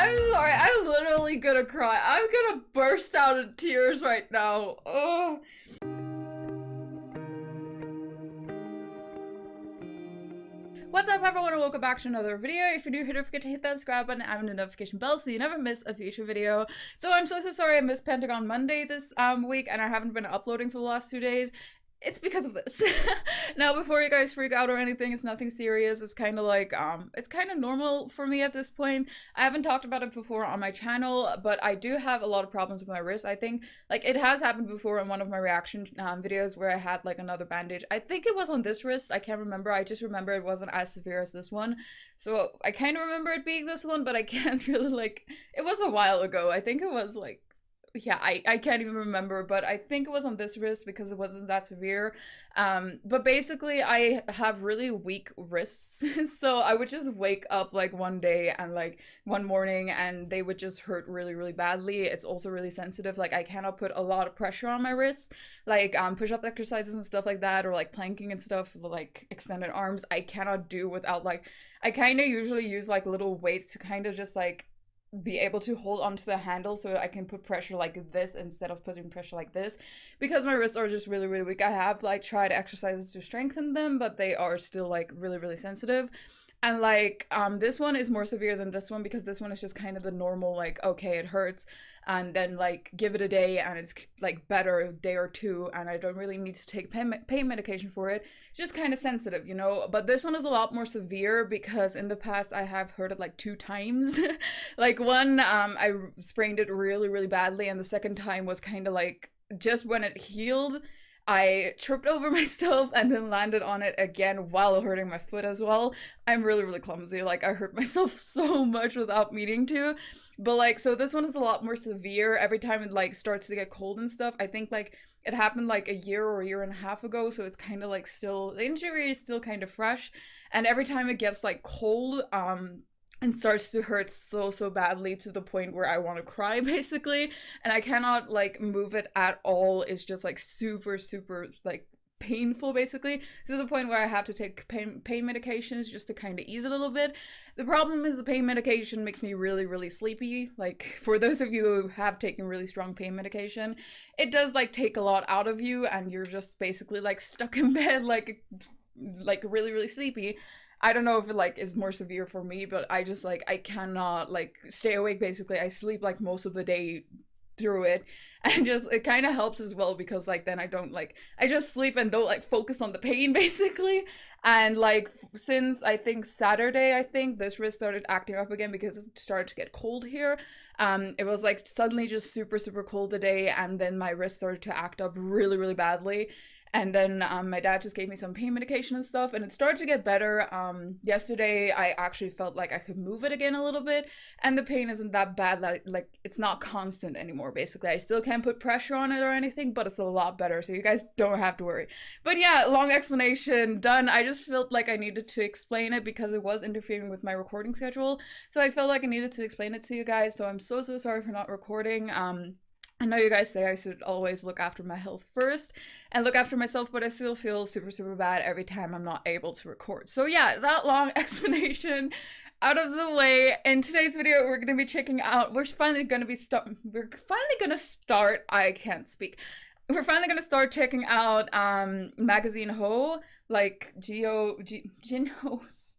I'm sorry. I'm literally gonna cry. I'm gonna burst out in tears right now. Ugh. What's up everyone and welcome back to another video. If you're new here, don't forget to hit that subscribe button and the notification bell so you never miss a future video. So I'm so sorry I missed Pentagon Monday this week and I haven't been uploading for the last 2 days. It's because of this. Now, before you guys freak out or anything, it's nothing serious. It's kind of like, it's kind of normal for me at this point. I haven't talked about it before on my channel, but I do have a lot of problems with my wrist. I think, like, it has happened before in one of my reaction videos where I had, like, another bandage. I think it was on this wrist. I can't remember. I just remember it wasn't as severe as this one. So I kind of remember it being this one, but I can't really, like, it was a while ago. I think it was, like, yeah, I can't even remember, but I think it was on this wrist because it wasn't that severe. But basically I have really weak wrists, so I would just wake up like one day and like one morning and they would just hurt really badly. It's also really sensitive. Like I cannot put a lot of pressure on my wrists, like push-up exercises and stuff like that, or like planking and stuff, like extended arms. I cannot do without, like, I kind of usually use like little weights to kind of just like be able to hold onto the handle so I can put pressure like this instead of putting pressure like this, because my wrists are just really weak. I have like tried exercises to strengthen them, but they are still like really sensitive. And like this one is more severe than this one because this one is just kind of the normal, like, okay, it hurts, and then like give it a day and it's like better, a day or two, and I don't really need to take pain medication for it. It's just kind of sensitive, you know. But this one is a lot more severe because in the past I have hurt it like 2 times. Like one, I sprained it really badly, and the second time was kind of like just when it healed, I tripped over myself and then landed on it again while hurting my foot as well. I'm really clumsy. Like I hurt myself so much without meaning to. But like, so this one is a lot more severe. Every time it like starts to get cold and stuff, I think like it happened like a year or a year and a half ago, so it's kind of like still, the injury is still kind of fresh. And every time it gets like cold, and starts to hurt so badly to the point where I want to cry basically, and I cannot like move it at all. It's just like super like painful basically, to the point where I have to take pain medications just to kind of ease it a little bit. The problem is the pain medication makes me really sleepy. Like for those of you who have taken really strong pain medication, it does like take a lot out of you and you're just basically like stuck in bed like really sleepy. I don't know if it like is more severe for me, but I just like, I cannot like stay awake basically. I sleep like most of the day through it, and just it kind of helps as well because like then I don't like, I just sleep and don't like focus on the pain basically. And like since I think Saturday, I think this wrist started acting up again because it started to get cold here. It was like suddenly just super cold today, and then my wrist started to act up really badly. And then my dad just gave me some pain medication and stuff, and it started to get better. Yesterday, I actually felt like I could move it again a little bit, and the pain isn't that bad. Like it's not constant anymore, basically. I still can't put pressure on it or anything, but it's a lot better, so you guys don't have to worry. But yeah, long explanation done. I just felt like I needed to explain it because it was interfering with my recording schedule, so I felt like I needed to explain it to you guys, so I'm so sorry for not recording. I know you guys say I should always look after my health first and look after myself, but I still feel super bad every time I'm not able to record. So yeah, that long explanation out of the way. In today's video, we're gonna be checking out, we're finally gonna start checking out magazine Ho, like Jinho's.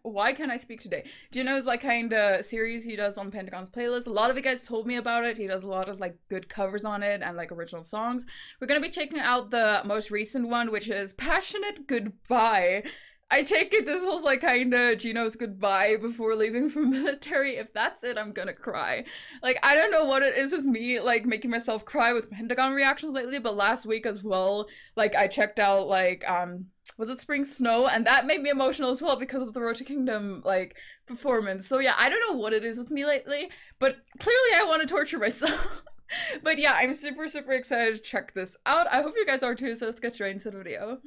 Why can't I speak today? JINHO's like kind of series he does on Pentagon's playlist. A lot of you guys told me about it. He does a lot of like good covers on it and like original songs. We're gonna be checking out the most recent one, which is Passionate Goodbye. I take it this was like kind of JINHO's goodbye before leaving for military. If that's it, I'm gonna cry. Like, I don't know what it is with me, like, making myself cry with Pentagon reactions lately, but last week as well, like, I checked out, like, was it Spring Snow? And that made me emotional as well because of the Road to Kingdom, like, performance. So yeah, I don't know what it is with me lately, but clearly I want to torture myself. But yeah, I'm super excited to check this out. I hope you guys are too, so let's get straight into the video.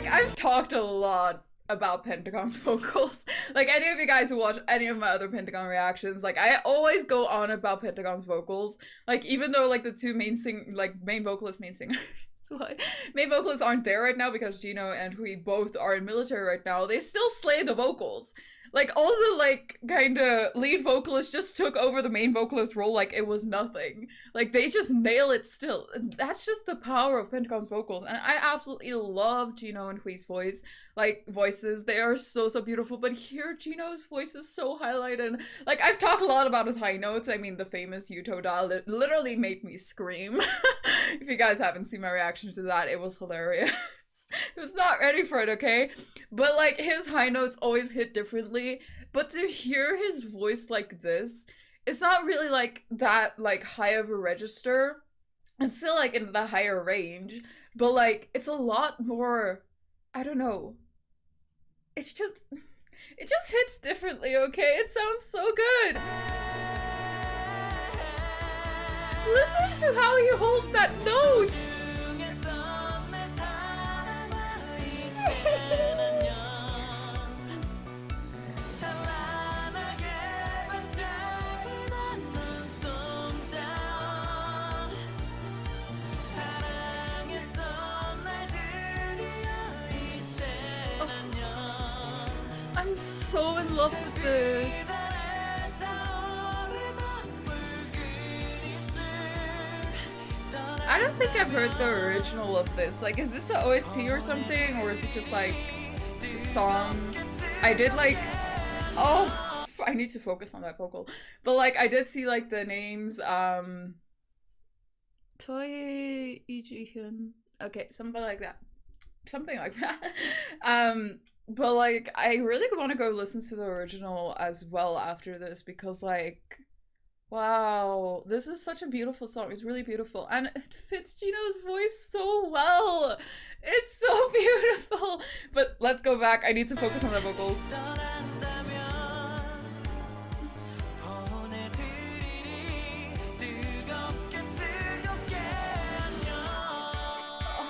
like, I've talked a lot about Pentagon's vocals. Like, any of you guys who watch any of my other Pentagon reactions, like, I always go on about Pentagon's vocals. Like, even though, like, the two main vocalists, main vocalists aren't there right now because JINHO and Hui both are in military right now, they still slay the vocals. Like, all the, like, kind of lead vocalists just took over the main vocalist role like it was nothing. Like, they just nail it still. That's just the power of Pentagon's vocals. And I absolutely love JINHO and Hui's voices. They are so, so beautiful. But here, JINHO's voice is so highlighted. Like, I've talked a lot about his high notes. I mean, the famous Yuto dial, it literally made me scream. If you guys haven't seen my reaction to that, it was hilarious. I was not ready for it, okay? But, like, his high notes always hit differently. But to hear his voice like this, it's not really, like, that, like, high of a register. It's still, like, in the higher range. But, like, it's a lot more, I don't know. It just hits differently, okay? It sounds so good. Listen to how he holds that note. I'm so in love with this. I don't think I've heard the original of this. Like, is this an OST or something? Or is it just like the song? I did like, oh, I need to focus on that vocal. But like, I did see like the names, Toy Jihyung. Okay, something like that. Something like that. But like, I really want to go listen to the original as well after this because like, wow, this is such a beautiful song. It's really beautiful. And it fits JINHO's voice so well. It's so beautiful. But let's go back. I need to focus on the vocal.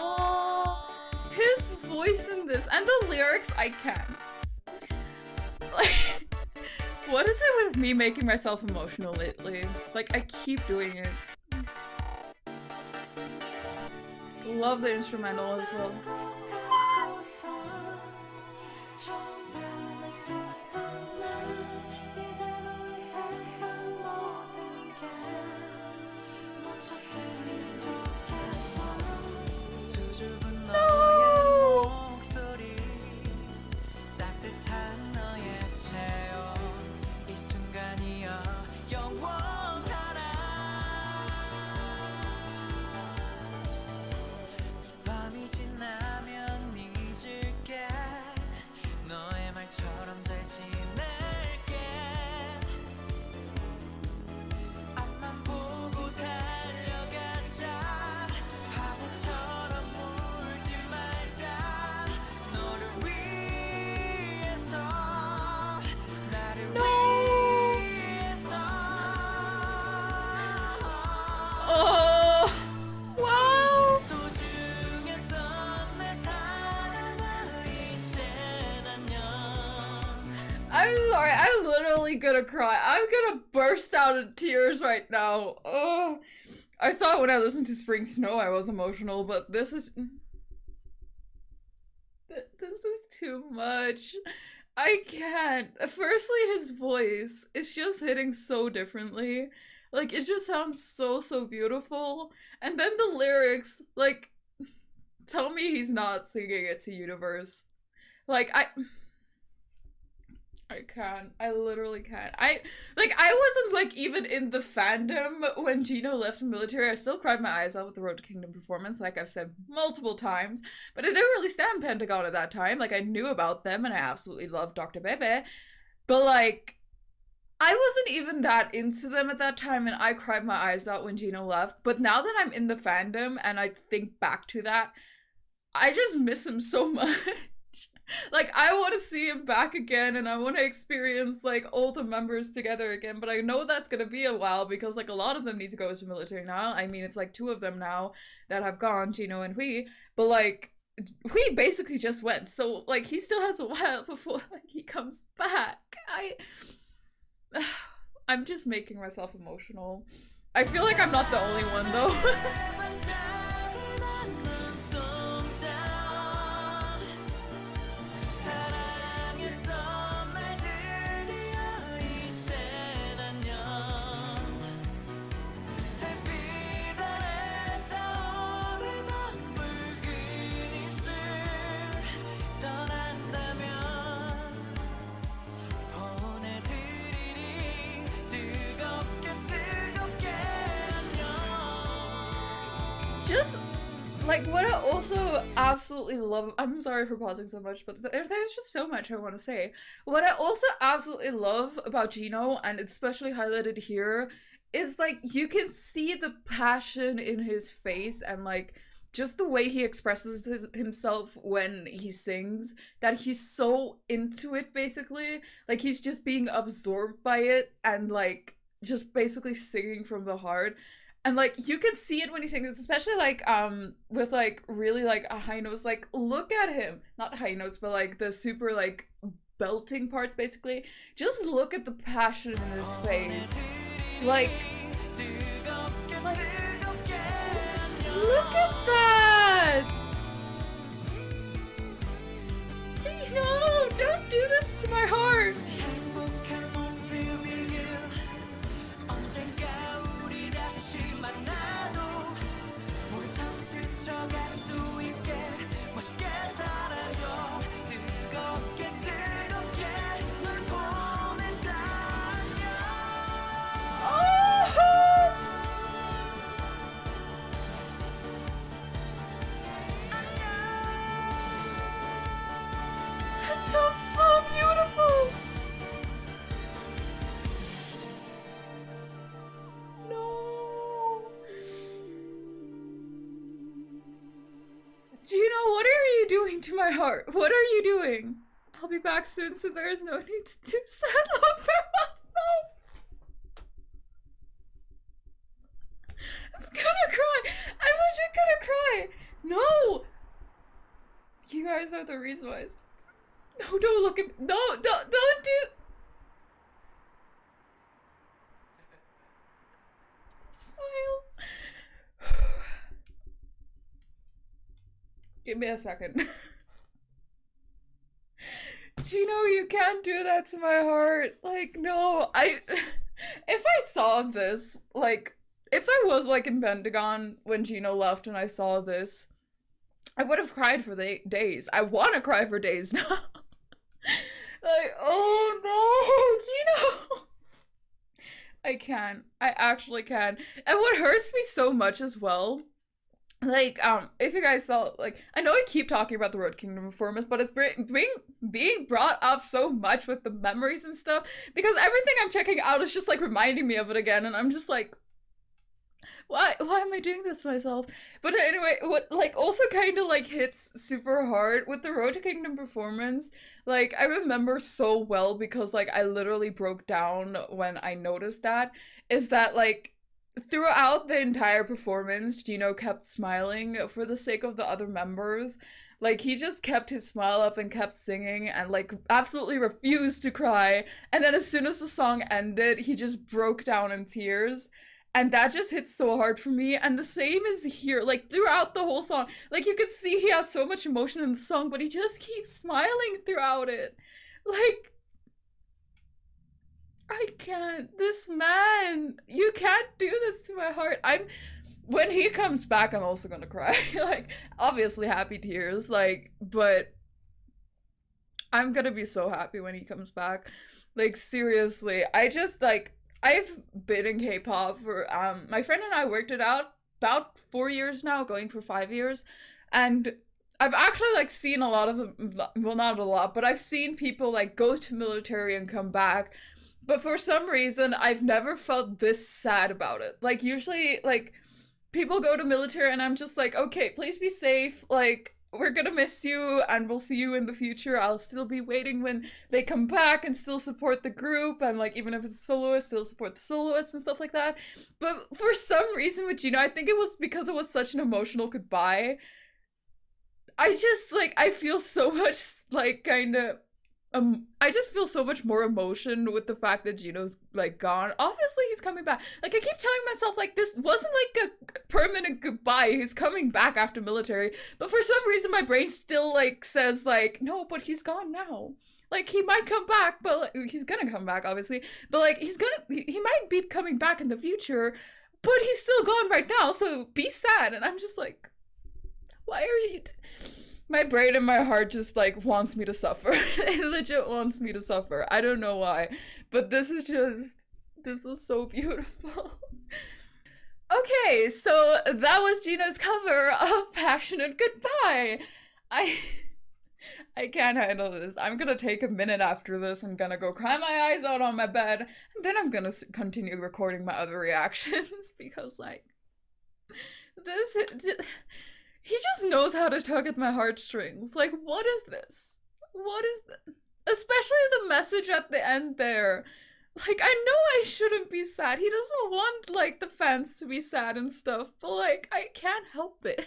Oh, his voice in this and the lyrics, I can. Like, what is it with me making myself emotional lately? Like, I keep doing it. Love the instrumental as well. I'm sorry, I'm literally gonna cry. I'm gonna burst out in tears right now. Oh, I thought when I listened to Spring Snow I was emotional, but this is too much. I can't. Firstly, his voice is just hitting so differently. Like, it just sounds so, so beautiful. And then the lyrics, like, tell me he's not singing it to Universe. Like, I can't. I literally can't. I wasn't like even in the fandom when JINHO left the military. I still cried my eyes out with the Road to Kingdom performance, like I've said multiple times. But I didn't really stand Pentagon at that time. Like, I knew about them and I absolutely loved Dr. Bebe. But like, I wasn't even that into them at that time and I cried my eyes out when JINHO left. But now that I'm in the fandom and I think back to that, I just miss him so much. Like, I want to see him back again and I want to experience like all the members together again, but I know that's gonna be a while because like a lot of them need to go to the military now. I mean, it's like 2 of them now that have gone, JINHO and Hui, but like we basically just went, so like he still has a while before like he comes back. I'm just making myself emotional. I feel like I'm not the only one though. Just like what I also absolutely love, I'm sorry for pausing so much, but there's just so much I want to say. What I also absolutely love about JINHO, and especially highlighted here, is like you can see the passion in his face and like just the way he expresses himself when he sings, that he's so into it basically. Like he's just being absorbed by it and like just basically singing from the heart. And like you can see it when he sings, especially like with like really like a high notes. Like look at him, not high notes, but like the super like belting parts basically. Just look at the passion in his face. Like look at that! No, don't do this to my heart. That sounds so beautiful! No! JINHO, what are you doing to my heart? What are you doing? I'll be back soon, so there is no need to do sad love farewell. No! I'm gonna cry! I'm legit gonna cry! No! You guys are the reason why. No, don't look at me. No, don't do. Smile. Give me a second. JINHO, you can't do that to my heart. Like, no, if I saw this, like, if I was like in Pentagon when JINHO left and I saw this, I would have cried for days. I want to cry for days now. Like, oh no, JINHO. I can. I actually can. And what hurts me so much as well, like, if you guys saw, like, I know I keep talking about the Road Kingdom performance, but it's being brought up so much with the memories and stuff, because everything I'm checking out is just, like, reminding me of it again, and I'm just like, why am I doing this to myself? But anyway, what like also kind of like hits super hard with the Road to Kingdom performance, like I remember so well because like I literally broke down when I noticed that, is that like throughout the entire performance, JINHO kept smiling for the sake of the other members. Like he just kept his smile up and kept singing and like absolutely refused to cry. And then as soon as the song ended, he just broke down in tears. And that just hits so hard for me. And the same is here, like throughout the whole song. Like you can see he has so much emotion in the song, but he just keeps smiling throughout it. Like, I can't. This man, you can't do this to my heart. When he comes back, I'm also gonna cry. Like, obviously happy tears, like, but I'm gonna be so happy when he comes back. Like, seriously, I just, like, I've been in K-pop for, my friend and I worked it out about 4 years now, going for 5 years, and I've actually, like, seen a lot of them, well, not a lot, but I've seen people, like, go to military and come back, but for some reason, I've never felt this sad about it. Like, usually, like, people go to military and I'm just like, okay, please be safe, like, we're gonna miss you and we'll see you in the future. I'll still be waiting when they come back and still support the group, and like even if it's a soloist, still support the soloists and stuff like that. But for some reason with JINHO, I think it was because it was such an emotional goodbye, I just like, I feel so much like kind of I just feel so much more emotion with the fact that Jinho's like gone. Obviously he's coming back. Like I keep telling myself like this wasn't like a permanent goodbye. He's coming back after military. But for some reason my brain still like says like, no, but he's gone now. Like he might come back, but like, he's gonna come back obviously. But like he might be coming back in the future, but he's still gone right now. So be sad. And I'm just like, why are you my brain and my heart just like wants me to suffer. It legit wants me to suffer. I don't know why, but this was so beautiful. Okay, so that was Jinho's cover of Passionate Goodbye. I can't handle this. I'm gonna take a minute after this. I'm gonna go cry my eyes out on my bed, and then I'm gonna continue recording my other reactions because like this. He just knows how to tug at my heartstrings. Like, what is this? What is this? Especially the message at the end there. Like, I know I shouldn't be sad. He doesn't want, like, the fans to be sad and stuff, but, like, I can't help it.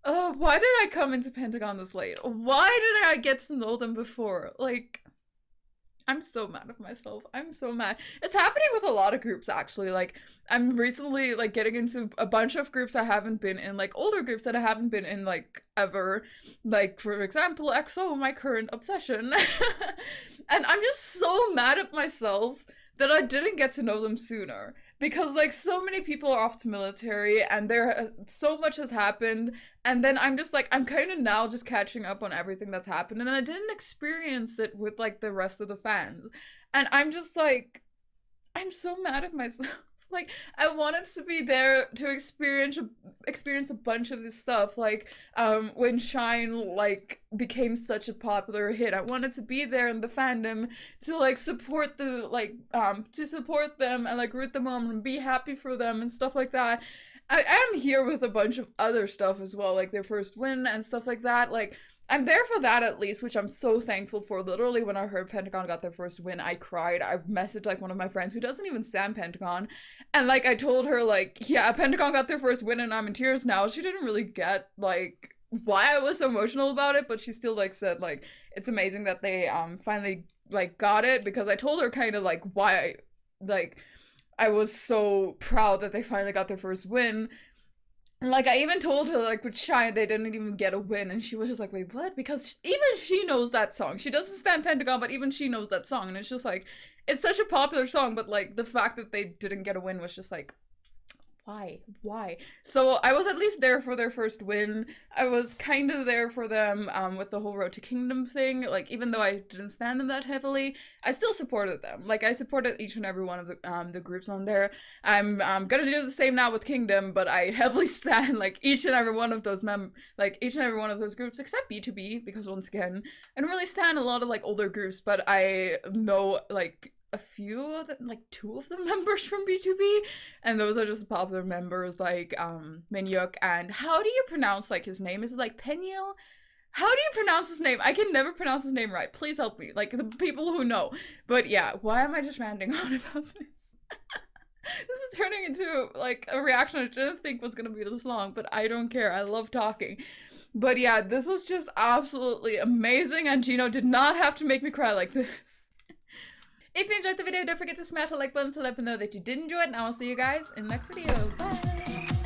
Why did I come into Pentagon this late? Why did I get to know them before? Like, I'm so mad at myself. I'm so mad. It's happening with a lot of groups, actually. Like, I'm recently, like, getting into a bunch of groups I haven't been in, like, older groups that I haven't been in, like, ever. Like, for example, EXO, my current obsession. And I'm just so mad at myself that I didn't get to know them sooner. Because, like, so many people are off to military, and so much has happened, and then I'm just, like, I'm kind of now just catching up on everything that's happened, and I didn't experience it with, like, the rest of the fans. And I'm just, like, I'm so mad at myself. Like, I wanted to be there to experience a bunch of this stuff, like, when Shine, like, became such a popular hit. I wanted to be there in the fandom to, like, support the, like, to support them and, like, root them on and be happy for them and stuff like that. I am here with a bunch of other stuff as well, like their first win and stuff like that. Like, I'm there for that at least, which I'm so thankful for. Literally, when I heard Pentagon got their first win, I cried. I messaged, like, one of my friends who doesn't even stand Pentagon, and, like, I told her, like, yeah, Pentagon got their first win and I'm in tears now. She didn't really get, like, why I was so emotional about it, but she still, like, said, like, it's amazing that they, finally, like, got it, because I told her kind of, like, why, like, I was so proud that they finally got their first win. Like, I even told her, like, with Shine, they didn't even get a win, and she was just like, wait, what? Because even she knows that song. She doesn't stand Pentagon, but even she knows that song, and it's just, like, it's such a popular song, but, like, the fact that they didn't get a win was just, like, why? So I was at least there for their first win. I was kind of there for them with the whole Road to Kingdom thing. Like, even though I didn't stand them that heavily, I still supported them. Like, I supported each and every one of the groups on there. I'm gonna do the same now with Kingdom, but I heavily stand like each and every one of those groups, except B2B, because once again, I don't really stand a lot of like older groups, but I know like a few of the, like 2 of the members from B2B, and those are just popular members like Minhyuk, and how do you pronounce like his name? Is it like Peniel? How do you pronounce his name? I can never pronounce his name right. Please help me, like the people who know. But yeah, why am I just ranting on about this? This is turning into like a reaction I didn't think was gonna be this long, but I don't care. I love talking. But yeah, this was just absolutely amazing, and Jinho did not have to make me cry like this. If you enjoyed the video, don't forget to smash the like button to let me know that you did enjoy it, and I will see you guys in the next video. Bye!